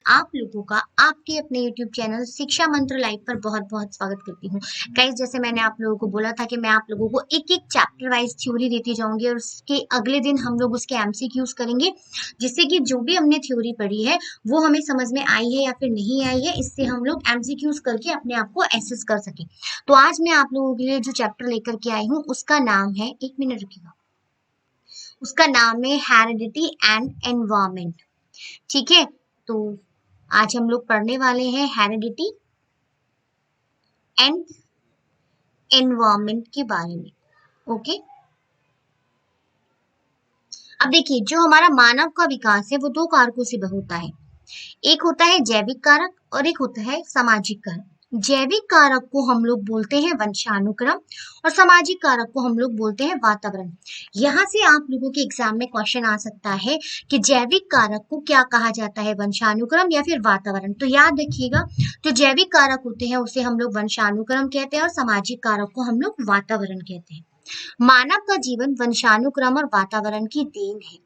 आप लोगों का आपके अपने YouTube चैनल शिक्षा मंत्र लाइव पर बहुत बहुत स्वागत करती हूँ। गाइस, जैसे मैंने आप लोगों को बोला था कि मैं आप लोगों को एक एक चैप्टर वाइज थ्योरी देती जाऊंगी और उसके अगले दिन हम लोग उसके MCQs करेंगे, जिससे कि जो भी हमने थ्योरी पढ़ी है वो हमें समझ में आई है या फिर नहीं आई है, इससे हम लोग MCQs करके अपने आप को एसेस कर सके। तो आज मैं आप लोगों के लिए जो चैप्टर लेकर के आई हूँ उसका नाम है, एक मिनट रुकिएगा, उसका नाम है हेरिडिटी एंड एनवायरमेंट। ठीक है, तो आज हम लोग पढ़ने वाले हैं हेरिडिटी एंड एनवायरमेंट के बारे में। ओके, अब देखिए, जो हमारा मानव का विकास है वो दो कारकों से होता है। एक होता है जैविक कारक और एक होता है सामाजिक कारक। जैविक कारक को हम लोग बोलते हैं वंशानुक्रम और सामाजिक कारक को हम लोग बोलते हैं वातावरण। यहाँ से आप लोगों के एग्जाम में क्वेश्चन आ सकता है कि जैविक कारक को क्या कहा जाता है, वंशानुक्रम या फिर वातावरण। तो याद रखिएगा, जो जैविक कारक होते हैं उसे हम लोग वंशानुक्रम कहते हैं और सामाजिक कारक को हम लोग वातावरण कहते हैं। मानव का जीवन वंशानुक्रम और वातावरण की देन है।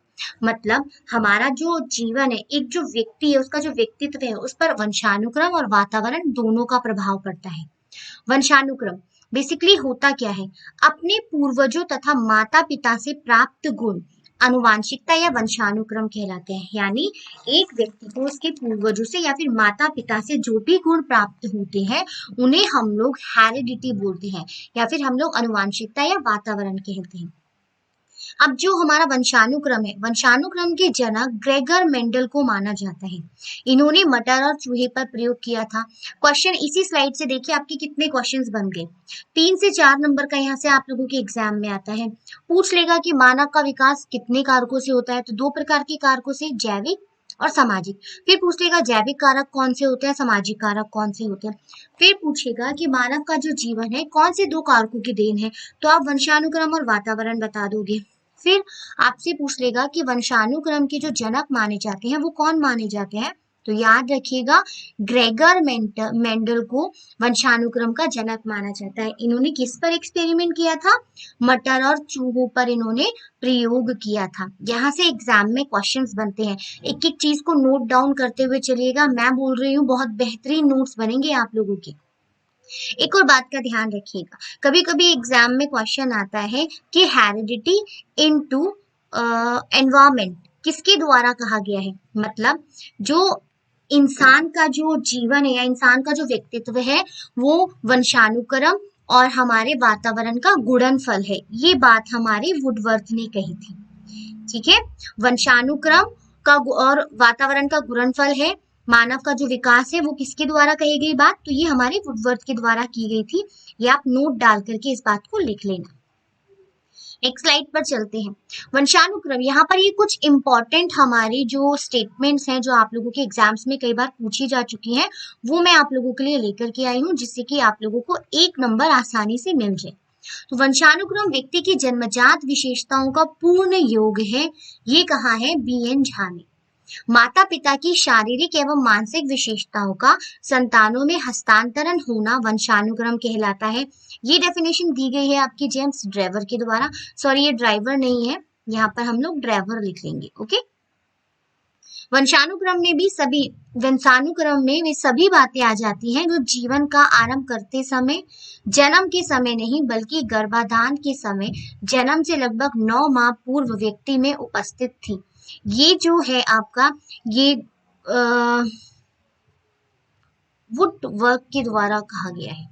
मतलब हमारा जो जीवन है, एक जो व्यक्ति है उसका जो व्यक्तित्व है उस पर वंशानुक्रम और वातावरण दोनों का प्रभाव पड़ता है। वंशानुक्रम बेसिकली होता क्या है, अपने पूर्वजों तथा माता पिता से प्राप्त गुण अनुवांशिकता या वंशानुक्रम कहलाते हैं। यानी एक व्यक्ति को उसके पूर्वजों से या फिर माता पिता से जो भी गुण प्राप्त होते हैं उन्हें हम लोग हेरिडिटी बोलते हैं या फिर हम लोग अनुवांशिकता या वातावरण कहते हैं। अब जो हमारा वंशानुक्रम है, वंशानुक्रम के जनक ग्रेगर मेंडल को माना जाता है। इन्होंने मटर और चूहे पर प्रयोग किया था। क्वेश्चन इसी स्लाइड से देखिए, आपके कितने क्वेश्चंस बन गए। 3 से 4 नंबर का यहाँ से आप लोगों के एग्जाम में आता है। पूछ लेगा कि मानव का विकास कितने कारकों से होता है, तो 2 प्रकार के कारकों से, जैविक और सामाजिक। फिर पूछ लेगा जैविक कारक कौन से होते हैं, सामाजिक कारक कौन से होते हैं। फिर पूछेगा कि मानव का जो जीवन है कौन से 2 कारकों की देन है, तो आप वंशानुक्रम और वातावरण बता दोगे। फिर आपसे पूछ लेगा कि वंशानुक्रम के जो जनक माने जाते हैं वो कौन माने जाते हैं, तो याद रखिएगा ग्रेगर मेंडल को वंशानुक्रम का जनक माना जाता है। इन्होंने किस पर एक्सपेरिमेंट किया था, मटर और चूहों पर इन्होंने प्रयोग किया था। यहाँ से एग्जाम में क्वेश्चंस बनते हैं, एक एक चीज को नोट डाउन करते हुए चलिएगा। मैं बोल रही हूँ बहुत बेहतरीन नोट्स बनेंगे आप लोगों के। एक और बात का ध्यान रखिएगा, कभी कभी एग्जाम में क्वेश्चन आता है कि हेरिडिटी इनटू एनवायरमेंट किसके द्वारा कहा गया है। मतलब जो इंसान का जो जीवन है या इंसान का जो व्यक्तित्व है वो वंशानुक्रम और हमारे वातावरण का गुणनफल है। ये बात हमारे वुडवर्थ ने कही थी। ठीक है, वंशानुक्रम का और वातावरण का गुणनफल है। मानव का जो विकास है वो किसके द्वारा कही गई बात, तो ये हमारे वुडवर्थ के द्वारा की गई थी। ये आप नोट डाल करके इस बात को लिख लेना। नेक्स्ट स्लाइड पर चलते हैं। वंशानुक्रम, यहाँ पर ये कुछ इंपॉर्टेंट हमारी जो स्टेटमेंट्स हैं जो आप लोगों के एग्जाम्स में कई बार पूछी जा चुकी हैं वो मैं आप लोगों के लिए लेकर के आई हूँ, जिससे कि आप लोगों को 1 नंबर आसानी से मिल जाए। तो वंशानुक्रम व्यक्ति की जन्मजात विशेषताओं का पूर्ण योग है, ये कहा है BN झा ने। माता पिता की शारीरिक एवं मानसिक विशेषताओं का संतानों में हस्तांतरण होना वंशानुक्रम कहलाता है। ये डेफिनेशन दी गई है आपके जेम्स ड्राइवर के द्वारा। सॉरी, ये ड्राइवर नहीं है, यहाँ पर हम लोग ड्राइवर लिख लेंगे। ओके, वंशानुक्रम में वे सभी बातें आ जाती हैं जो जीवन का आरंभ करते समय, जन्म के समय नहीं बल्कि गर्भाधान के समय, जन्म से लगभग 9 माह पूर्व व्यक्ति में उपस्थित थी। ये जो है आपका ये वुडवर्थ के द्वारा कहा गया है।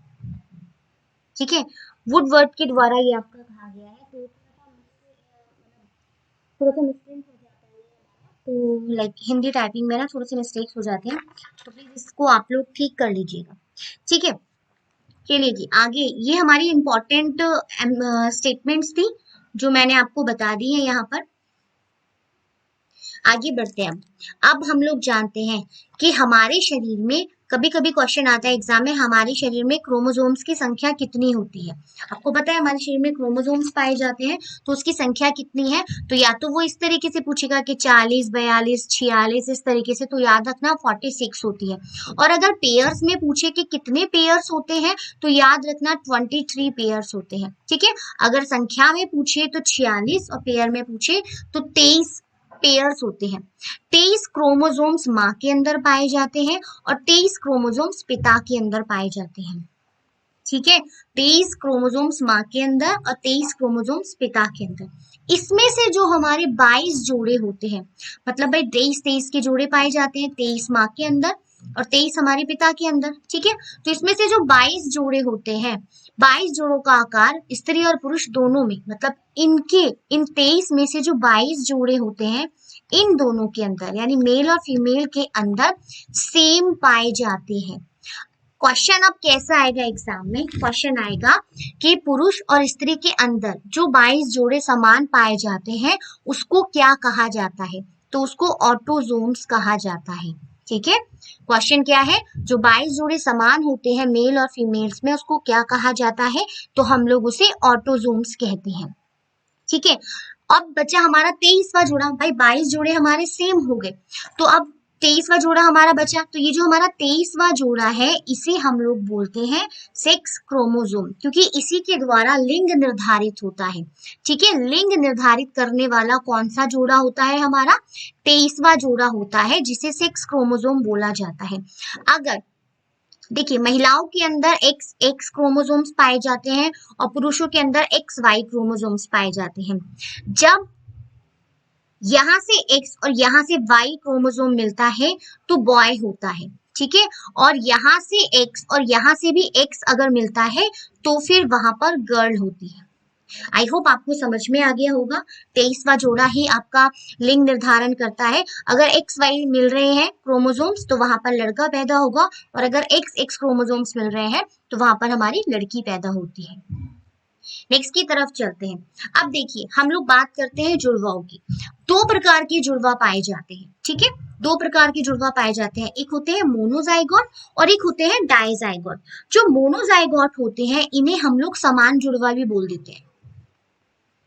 ठीक है, वुडवर्थ के द्वारा ये आपका कहा गया है। तो थोड़ा सा मिस्टेक हो जाता है, तो लाइक हिंदी टाइपिंग में ना थोड़े से मिस्टेक्स हो जाते हैं, तो प्लीज इसको आप लोग ठीक कर लीजिएगा। ठीक है, चलिए जी आगे। ये हमारी इंपॉर्टेंट स्टेटमेंट्स थी जो मैंने आपको बता दी है। यहाँ पर आगे बढ़ते हैं। अब हम लोग जानते हैं कि हमारे शरीर में कभी कभी क्वेश्चन आता है एग्जाम में, हमारे शरीर में क्रोमोसोम्स की संख्या कितनी होती है। आपको पता है हमारे शरीर में क्रोमोसोम्स पाए जाते हैं, तो उसकी संख्या कितनी है, तो या तो वो इस तरीके से पूछेगा कि 40, 42, 46 इस तरीके से, तो याद रखना 46 होती है। और अगर पेयर्स में पूछे कि कितने पेयर्स होते हैं, तो याद रखना 23 पेयर्स होते हैं। ठीक है, अगर संख्या में पूछे तो 46 और पेयर में पूछे तो 23 पेयर्स होते हैं। 23 क्रोमोसोम्स माँ के अंदर पाए जाते हैं और 23 क्रोमोसोम्स पिता के अंदर पाए जाते हैं। ठीक है, 23 क्रोमोसोम्स माँ के अंदर और 23 क्रोमोसोम्स पिता के अंदर। इसमें से जो हमारे 22 जोड़े होते हैं, मतलब भाई 23 के जोड़े पाए जाते हैं, 23 माँ के अंदर और 23 हमारे पिता के अंदर। ठीक है, तो इसमें से जो 22 जोड़े होते हैं, 22 जोड़ों का आकार स्त्री और पुरुष दोनों में, मतलब इन 23 में से जो 22 जोड़े होते हैं, इन दोनों के अंदर यानी मेल और फीमेल के अंदर सेम पाए जाते हैं। क्वेश्चन अब कैसा आएगा एग्जाम में? क्वेश्चन आएगा कि पुरुष और स्त्री के अंदर जो 22 जोड़े समान पाए जाते हैं उसको क्या कहा जाता है? तो उसको ऑटोजोम्स कहा जाता है। ठीक है, क्वेश्चन क्या है? जो 22 जोड़े समान होते हैं मेल और फीमेल्स में, उसको क्या कहा जाता है? तो हम लोग उसे ऑटोजोम्स कहते हैं। ठीक है, अब बचा हमारा 23वां जोड़ा। भाई 22 जोड़े हमारे सेम हो गए, तो अब 23वां जोड़ा हमारा बचा। तो ये जो हमारा 23वां जोड़ा है इसे हम लोग बोलते हैं सेक्स क्रोमोसोम, क्योंकि इसी के द्वारा लिंग निर्धारित होता है। ठीक है, लिंग निर्धारित करने वाला कौन सा जोड़ा होता है? हमारा 23वां जोड़ा होता है, जिसे सेक्स क्रोमोसोम बोला जाता है। अगर देखिए, महिलाओं के अंदर एक्स क्रोमोसोम्स पाए जाते हैं और पुरुषों के अंदर XY क्रोमोसोम्स पाए जाते हैं। जब यहां से X और यहां से Y क्रोमोसोम मिलता है तो बॉय होता है। ठीक है, और यहां से X और यहां से भी X अगर मिलता है तो फिर वहां पर गर्ल होती है। आई होप आपको समझ में आ गया होगा। 23वां जोड़ा ही आपका लिंग निर्धारण करता है। अगर XY मिल रहे हैं क्रोमोसोम्स तो वहां पर लड़का पैदा होगा, और अगर XX क्रोमोसोम्स मिल रहे हैं तो वहां पर हमारी लड़की पैदा होती है। नेक्स्ट की तरफ चलते हैं। अब देखिए, हम लोग बात करते हैं जुड़वाओं की। दो प्रकार के जुड़वा पाए जाते हैं। ठीक है, दो प्रकार के जुड़वा पाए जाते हैं। एक होते हैं मोनोजाइगोट और एक होते हैं डाइजाइगोट। जो मोनोजाइगोट होते हैं इन्हें हम लोग समान जुड़वा भी बोल देते हैं।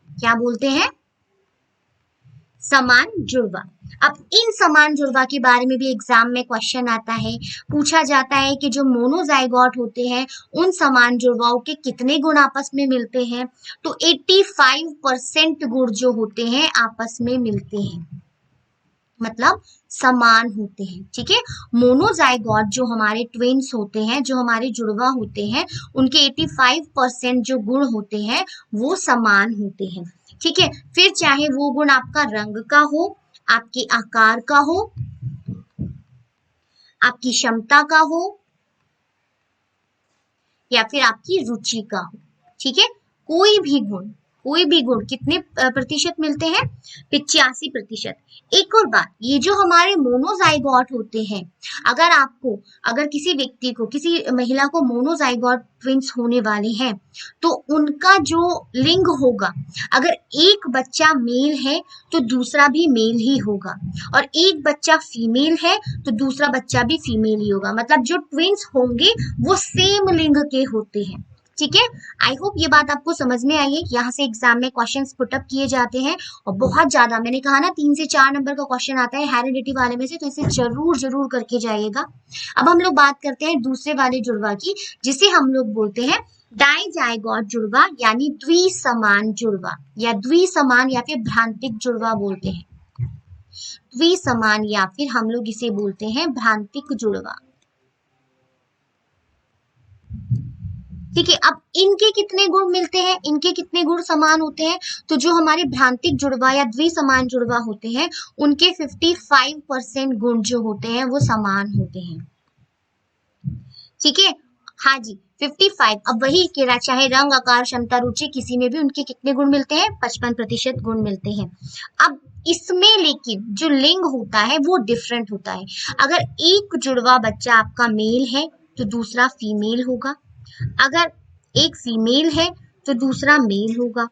क्या बोलते हैं? समान जुड़वा। अब इन समान जुड़वा के बारे में भी एग्जाम में क्वेश्चन आता है, पूछा जाता है कि जो मोनोजाइगोट होते हैं उन समान जुड़वाओं के कितने गुण आपस में मिलते हैं? तो 85% गुण जो होते हैं आपस में मिलते हैं, मतलब समान होते हैं। ठीक है, मोनोजाइगोट जो हमारे ट्विन्स होते हैं, जो हमारे जुड़वा होते हैं, उनके 85% जो गुण होते हैं वो समान होते हैं। ठीक है, फिर चाहे वो गुण आपका रंग का हो, आपके आकार का हो, आपकी क्षमता का हो, या फिर आपकी रुचि का हो। ठीक है, कोई भी गुण कितने प्रतिशत मिलते हैं? 85%। एक और बात, ये जो हमारे मोनोजाइगोट होते हैं, अगर किसी व्यक्ति को, किसी महिला को मोनोजाइगोट ट्विंस होने वाले हैं तो उनका जो लिंग होगा, अगर एक बच्चा मेल है तो दूसरा भी मेल ही होगा, और एक बच्चा फीमेल है तो दूसरा बच्चा भी फीमेल ही होगा। मतलब जो ट्विंस होंगे वो सेम लिंग के होते हैं। ठीक है, आई होप ये बात आपको समझ में आई है। यहाँ से एग्जाम में क्वेश्चंस पुटअप किए जाते हैं और बहुत ज्यादा, मैंने कहा ना 3 से 4 नंबर का क्वेश्चन आता है हेरिडिटी वाले में से, तो इसे जरूर करके जाइएगा। अब हम लोग बात करते हैं दूसरे वाले जुड़वा की, जिसे हम लोग बोलते हैं डाइजाइगोट जुड़वा, यानी द्विसमान जुड़वा, या द्विसमान या फिर भ्रांतिक जुड़वा बोलते हैं। द्विसमान या फिर हम लोग इसे बोलते हैं भ्रांतिक जुड़वा। ठीक है, अब इनके कितने गुण मिलते हैं, इनके कितने गुण समान होते हैं? तो जो हमारे भ्रांतिक जुड़वा या द्विसमान जुड़वा होते हैं उनके 55% गुण जो होते हैं वो समान होते हैं। ठीक है, हाँ जी 55। अब वही कह चाहे रंग, आकार, क्षमता, रुचि, किसी में भी उनके कितने गुण मिलते हैं? 55% गुण मिलते हैं। अब इसमें लेकिन जो लिंग होता है वो डिफरेंट होता है। अगर एक जुड़वा बच्चा आपका मेल है तो दूसरा फीमेल होगा, अगर एक फीमेल है तो दूसरा मेल होगा।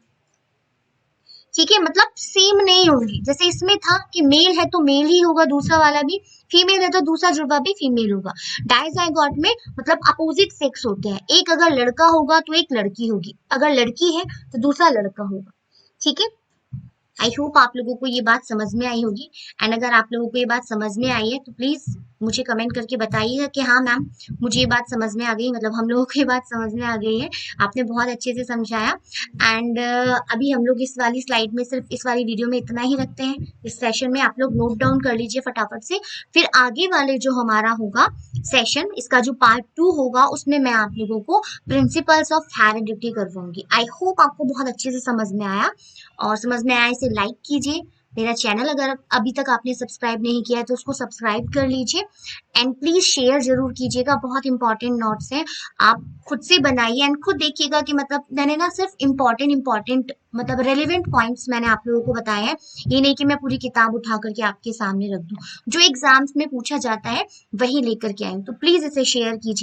ठीक है, मतलब सेम नहीं होंगे। जैसे इसमें था कि मेल है तो मेल ही होगा, दूसरा वाला भी, फीमेल है तो दूसरा जुड़वा भी फीमेल होगा। डाइजाइगोट में मतलब अपोजिट सेक्स होते हैं, एक अगर लड़का होगा तो एक लड़की होगी, अगर लड़की है तो दूसरा लड़का होगा। ठीक है, आई होप आप लोगों को ये बात समझ में आई होगी। एंड अगर आप लोगों को ये बात समझ में आई है तो प्लीज मुझे कमेंट करके बताइएगा कि हाँ मैम मुझे ये बात समझ में आ गई, मतलब हम लोगों को ये बात समझ में आ गई है, आपने बहुत अच्छे से समझाया। एंड अभी हम लोग इस वाली स्लाइड में, सिर्फ इस वाली वीडियो में इतना ही रखते हैं। इस सेशन में आप लोग नोट डाउन कर लीजिए फटाफट से, फिर आगे वाले जो हमारा होगा सेशन, इसका जो पार्ट 2 होगा उसमें मैं आप लोगों को प्रिंसिपल्स ऑफ हेरेडिटी करवाऊंगी। आई होप आपको बहुत अच्छे से समझ में आया, और समझ में आया इसे लाइक कीजिए। मेरा चैनल अगर अभी तक आपने सब्सक्राइब नहीं किया है तो उसको सब्सक्राइब कर लीजिए, एंड प्लीज शेयर जरूर कीजिएगा। बहुत इंपॉर्टेंट नोट्स हैं, आप खुद से बनाइए एंड खुद देखिएगा कि मतलब मैंने ना सिर्फ इंपॉर्टेंट मतलब रेलिवेंट पॉइंट्स मैंने आप लोगों को बताया है, ये नहीं कि मैं पूरी किताब उठा करके आपके सामने रख दूं। जो एग्जाम्स में पूछा जाता है वही लेकर के आई हूँ, तो प्लीज इसे शेयर कीजिए।